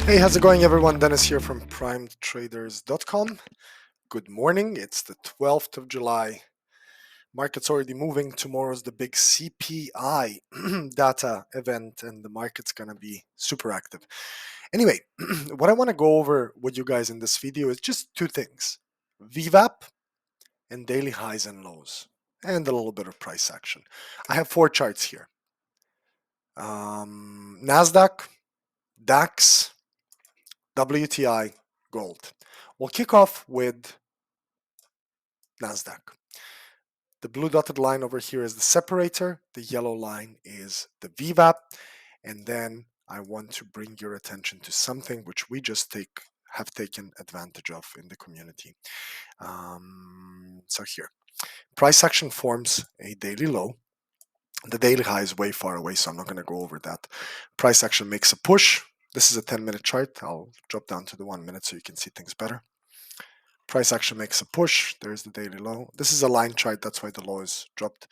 Hey, how's it going, everyone? Dennis here from primetraders.com. Good morning. It's the 12th of July. Market's already moving. Tomorrow's the big CPI data event, and the market's going to be super active. Anyway, what I want to go over with you guys in this video is just two things: VWAP and daily highs and lows, and a little bit of price action. I have four charts here: NASDAQ, DAX, WTI, gold. We'll kick off with NASDAQ. The blue dotted line over here is the separator. The yellow line is the VWAP. And then I want to bring your attention to something which we just have taken advantage of in the community. So here, price action forms a daily low. The daily high is way far away, so I'm not going to go over that. Price action makes a push. This is a 10-minute chart. I'll drop down to the 1 minute so you can see things better. Price action makes a push. There's the daily low. This is a line chart. That's why the low is dropped.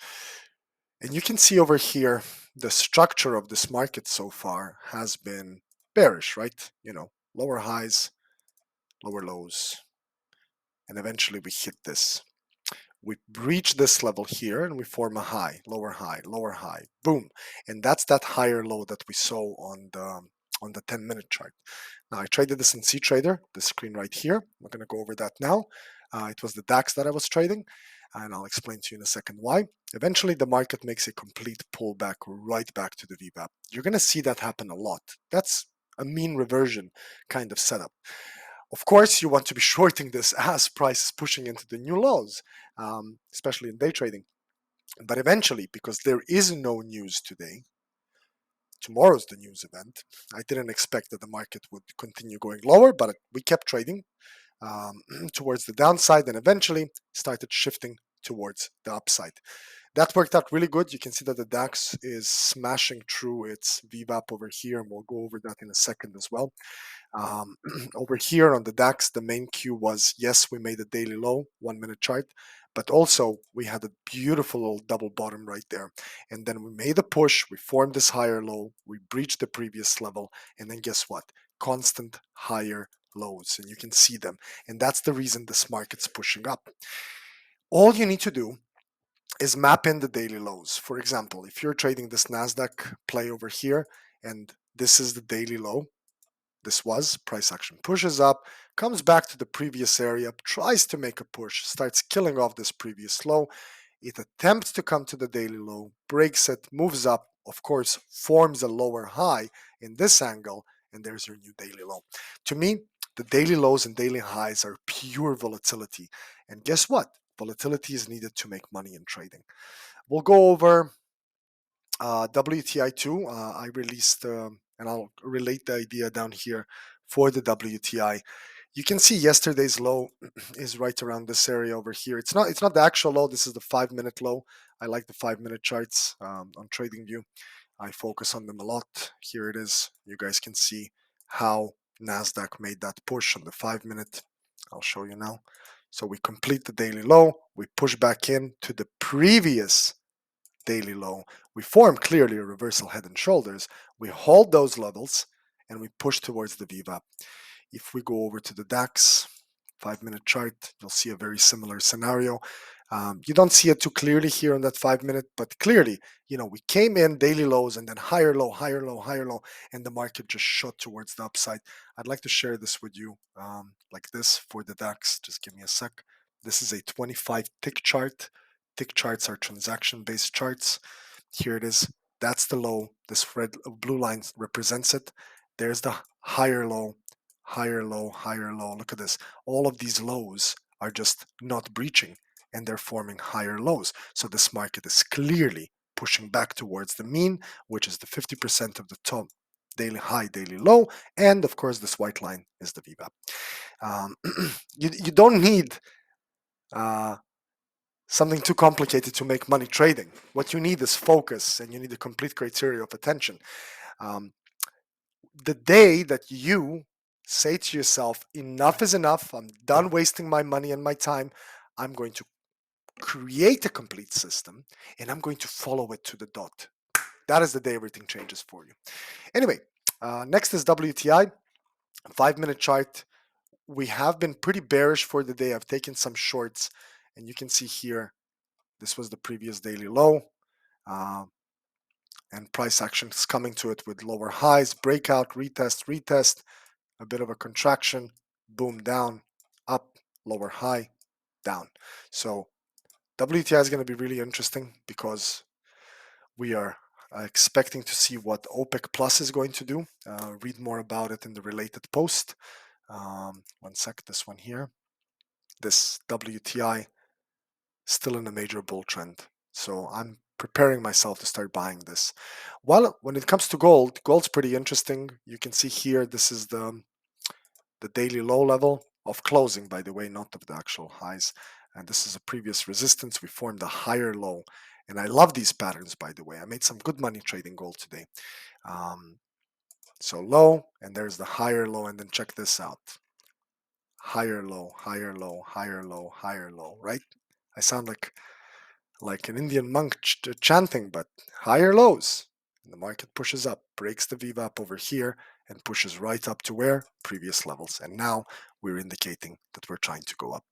And you can see over here, the structure of this market so far has been bearish, right? Lower highs, lower lows. And eventually we hit this. We breach this level here and we form a high, lower high, lower high, boom. And that's that higher low that we saw on the 10-minute chart. Now I traded this in CTrader, the screen right here. I'm not going to go over that now. It was the DAX that I was trading, and I'll explain to you in a second why. Eventually the market makes a complete pullback right back to the VWAP. You're going to see that happen a lot. That's a mean reversion kind of setup. Of course, you want to be shorting this as price is pushing into the new lows, especially in day trading. But eventually, because there is no news today, tomorrow's the news event. I didn't expect that the market would continue going lower, but we kept trading towards the downside and eventually started shifting towards the upside. That worked out really good. You can see that the DAX is smashing through its VWAP over here, and we'll go over that in a second as well. Over here on the DAX, the main cue was, yes, we made a daily low, 1 minute chart, but also we had a beautiful little double bottom right there. And then we made a push, we formed this higher low, we breached the previous level, and then guess what? Constant higher lows, and you can see them. And that's the reason this market's pushing up. All you need to do is map in the daily lows. For example, if you're trading this NASDAQ play over here, and this is the daily low, this was price action pushes up, comes back to the previous area, tries to make a push, starts killing off this previous low. It attempts to come to the daily low, breaks it, moves up, of course, forms a lower high in this angle, and there's your new daily low. To me, the daily lows and daily highs are pure volatility. And guess what? Volatility is needed to make money in trading. We'll go over WTI2. I released, and I'll relate the idea down here for the WTI. You can see yesterday's low is right around this area over here. It's not the actual low. This is the 5-minute low. I like the 5-minute charts on TradingView. I focus on them a lot. Here it is. You guys can see how NASDAQ made that push on the 5-minute. I'll show you now. So we complete the daily low. We push back in to the previous daily low. We form clearly a reversal head and shoulders. We hold those levels and we push towards the VWAP. If we go over to the DAX 5-minute chart, you'll see a very similar scenario. You don't see it too clearly here on that 5-minute, but clearly, we came in daily lows and then higher low, higher low, higher low, and the market just shot towards the upside. I'd like to share this with you like this for the DAX. Just give me a sec. This is a 25 tick chart. Tick charts are transaction-based charts. Here it is. That's the low. This blue line represents it. There's the higher low, higher low, higher low. Look at this. All of these lows are just not breaching and they're forming higher lows. So this market is clearly pushing back towards the mean, which is the 50% of the top daily high, daily low. And of course, this white line is the VWAP. You don't need something too complicated to make money trading. What you need is focus and you need a complete criteria of attention. The day that you say to yourself, enough is enough, I'm done wasting my money and my time, I'm going to create a complete system and I'm going to follow it to the dot. That is the day everything changes for you. Anyway, next is WTI. 5-minute chart, we have been pretty bearish for the day. I've taken some shorts, and you can see here, this was the previous daily low, and price action is coming to it with lower highs, breakout, retest, retest, a bit of a contraction, boom, down, up, lower high, down. So WTI is going to be really interesting because we are expecting to see what OPEC Plus is going to do. Read more about it in the related post. One sec, this one here. This WTI still in a major bull trend. So I'm preparing myself to start buying this. Well, when it comes to gold, gold's pretty interesting. You can see here, this is the daily low level of closing, by the way, not of the actual highs. And this is a previous resistance. We formed a higher low. And I love these patterns, by the way. I made some good money trading gold today. So low, and there's the higher low, and then check this out. Higher low, higher low, higher low, higher low, right? I sound like an Indian monk chanting, but higher lows. And the market pushes up, breaks the VWAP over here, and pushes right up to where? Previous levels. And now we're indicating that we're trying to go up.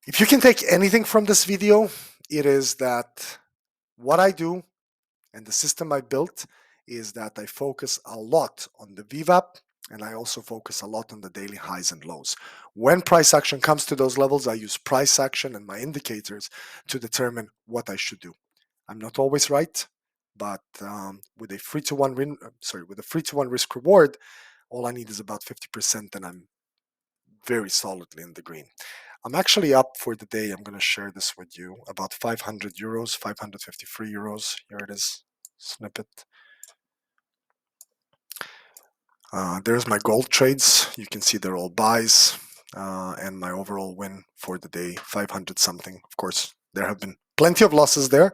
If you can take anything from this video, it is that what I do and the system I built is that I focus a lot on the VWAP, and I also focus a lot on the daily highs and lows. When price action comes to those levels, I use price action and my indicators to determine what I should do. I'm not always right, but with a 3-to-1 risk reward, all I need is about 50%, and I'm very solidly in the green. I'm actually up for the day. I'm going to share this with you. About 500 euros, 553 euros. Here it is, snippet. There's my gold trades. You can see they're all buys, and my overall win for the day, 500 something. Of course, there have been plenty of losses there,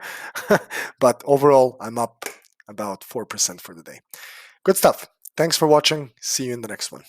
but overall, I'm up about 4% for the day. Good stuff. Thanks for watching. See you in the next one.